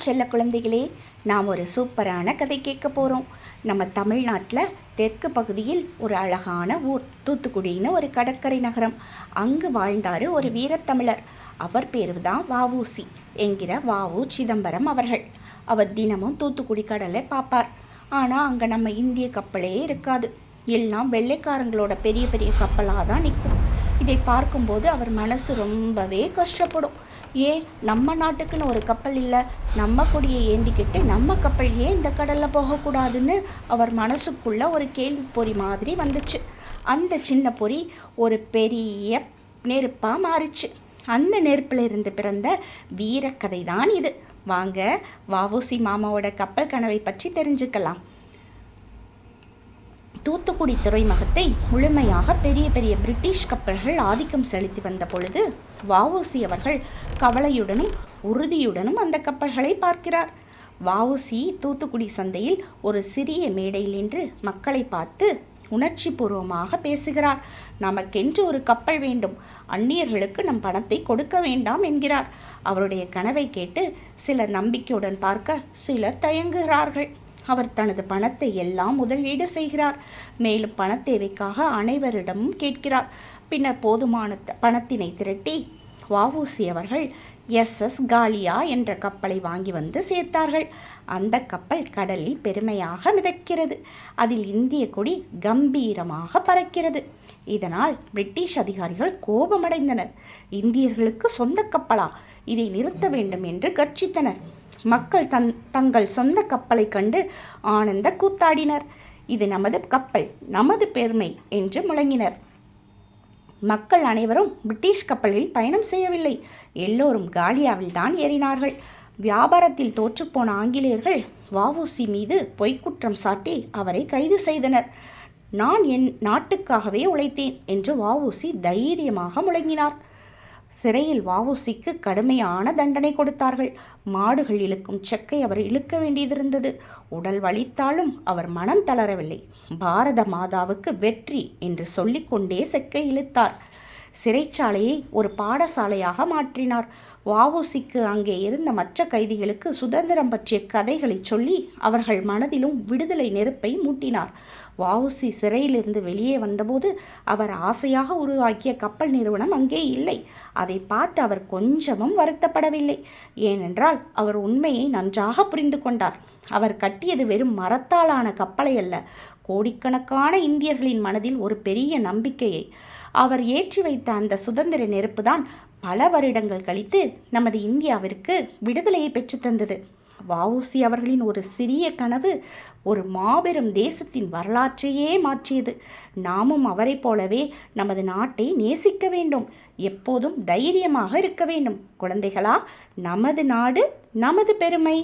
செல்ல குழந்தைகளே, நாம் ஒரு சூப்பரான கதை கேட்க போகிறோம். நம்ம தமிழ்நாட்டில் தெற்கு பகுதியில் ஒரு அழகான ஊர் தூத்துக்குடின்னு ஒரு கடற்கரை நகரம். அங்கு வாழ்ந்தார் ஒரு வீரத்தமிழர். அவர் பேர் தான் வஉசி என்கிற வஉ சிதம்பரம் அவர்கள். அவர் தினமும் தூத்துக்குடி கடலை பார்ப்பார். ஆனால் அங்கே நம்ம இந்திய கப்பலே இருக்காது. எல்லாம் வெள்ளைக்காரங்களோட பெரிய பெரிய கப்பலாக தான் நிற்கும். இதை பார்க்கும்போது அவர் மனசு ரொம்பவே கஷ்டப்படும். ஏன் நம்ம நாட்டுக்குன்னு ஒரு கப்பல் இல்லை, நம்ம கொடியை ஏந்திக்கிட்டு நம்ம கப்பல் ஏன் இந்த கடலில் போகக்கூடாதுன்னு அவர் மனசுக்குள்ள ஒரு கேள்விப்பொறி மாதிரி வந்துச்சு. அந்த சின்ன பொறி ஒரு பெரிய நெருப்பாக மாறிச்சு. அந்த நெருப்பில் இருந்து பிறந்த வீரக்கதை தான் இது. வாங்க வஉசி மாமாவோட கப்பல் கனவை பற்றி தெரிஞ்சுக்கலாம். தூத்துக்குடி துறைமுகத்தை முழுமையாக பெரிய பெரிய பிரிட்டிஷ் கப்பல்கள் ஆதிக்கம் செலுத்தி வந்த பொழுது வஉசி அவர்கள் கவலையுடனும் உறுதியுடனும் அந்த கப்பல்களை பார்க்கிறார். வஉசி தூத்துக்குடி சந்தையில் ஒரு சிறிய மேடையில் நின்று மக்களை பார்த்து உணர்ச்சி பூர்வமாக பேசுகிறார். நமக்கென்று ஒரு கப்பல் வேண்டும், அந்நியர்களுக்கு நம் பணத்தை கொடுக்க வேண்டாம் என்கிறார். அவருடைய கனவை கேட்டு சிலர் நம்பிக்கையுடன் பார்க்க, சிலர் தயங்குகிறார்கள். அவர் தனது பணத்தை எல்லாம் முதலீடு செய்கிறார். மேலும் பணத்தேவைக்காக அனைவரிடமும் கேட்கிறார். பின்னர் போதுமான பணத்தினை திரட்டி வஉசி அவர்கள் SS காலியா என்ற கப்பலை வாங்கி வந்து சேர்த்தார்கள். அந்த கப்பல் கடலில் பெருமையாக மிதக்கிறது. அதில் இந்திய கொடி கம்பீரமாக பறக்கிறது. இதனால் பிரிட்டிஷ் அதிகாரிகள் கோபமடைந்தனர். இந்தியர்களுக்கு சொந்த கப்பலா, இதை நிறுத்த வேண்டும் என்று கர்ஜித்தனர். மக்கள் தங்கள் சொந்த கப்பலை கண்டு ஆனந்த கூத்தாடினர். இது நமது கப்பல், நமது பெருமை என்று முழங்கினர். மக்கள் அனைவரும் பிரிட்டிஷ் கப்பலில் பயணம் செய்யவில்லை. எல்லோரும் காலியாவில் தான் ஏறினார்கள். வியாபாரத்தில் தோற்றுப்போன ஆங்கிலேயர்கள் வஉசி மீது பொய்க்குற்றம் சாட்டி அவரை கைது செய்தனர். நான் என் நாட்டுக்காகவே உழைத்தேன் என்று வஉசி தைரியமாக முழங்கினார். சிறையில் வஉசிக்கு கடுமையான தண்டனை கொடுத்தார்கள். மாடுகள் இழுக்கும் செக்கை அவர் இழுக்க வேண்டியதிருந்தது. உடல் வலித்தாலும் அவர் மனம் தளரவில்லை. பாரத மாதாவுக்கு வெற்றி என்று சொல்லிக்கொண்டே செக்கை இழுத்தார். சிறைச்சாலையை ஒரு பாடசாலையாக மாற்றினார். வஉசிக்கு அங்கே இருந்த மற்ற கைதிகளுக்கு சுதந்திரம் பற்றிய கதைகளை சொல்லி அவர்கள் மனதிலும் விடுதலை நெருப்பை மூட்டினார். வஉசி சிறையிலிருந்து வெளியே வந்தபோது அவர் ஆசையாக உருவாக்கிய கப்பல் நிறுவனம் அங்கே இல்லை. அதை பார்த்து அவர் கொஞ்சமும் வருத்தப்படவில்லை. ஏனென்றால் அவர் உண்மையை நன்றாக புரிந்து கொண்டார். அவர் கட்டியது வெறும் மரத்தாலான கப்பலை அல்ல, கோடிக்கணக்கான இந்தியர்களின் மனதில் ஒரு பெரிய நம்பிக்கையை. அவர் ஏற்றி வைத்த அந்த சுதந்திர நெருப்பு தான் பல வருடங்கள் கழித்து நமது இந்தியாவிற்கு விடுதலையை பெற்றுத்தந்தது. வஉசி அவர்களின் ஒரு சிறிய கனவு ஒரு மாபெரும் தேசத்தின் வரலாற்றையே மாற்றியது. நாமும் அவரை போலவே நமது நாட்டை நேசிக்க வேண்டும், எப்போதும் தைரியமாக இருக்க வேண்டும். குழந்தைகளா, நமது நாடு நமது பெருமை.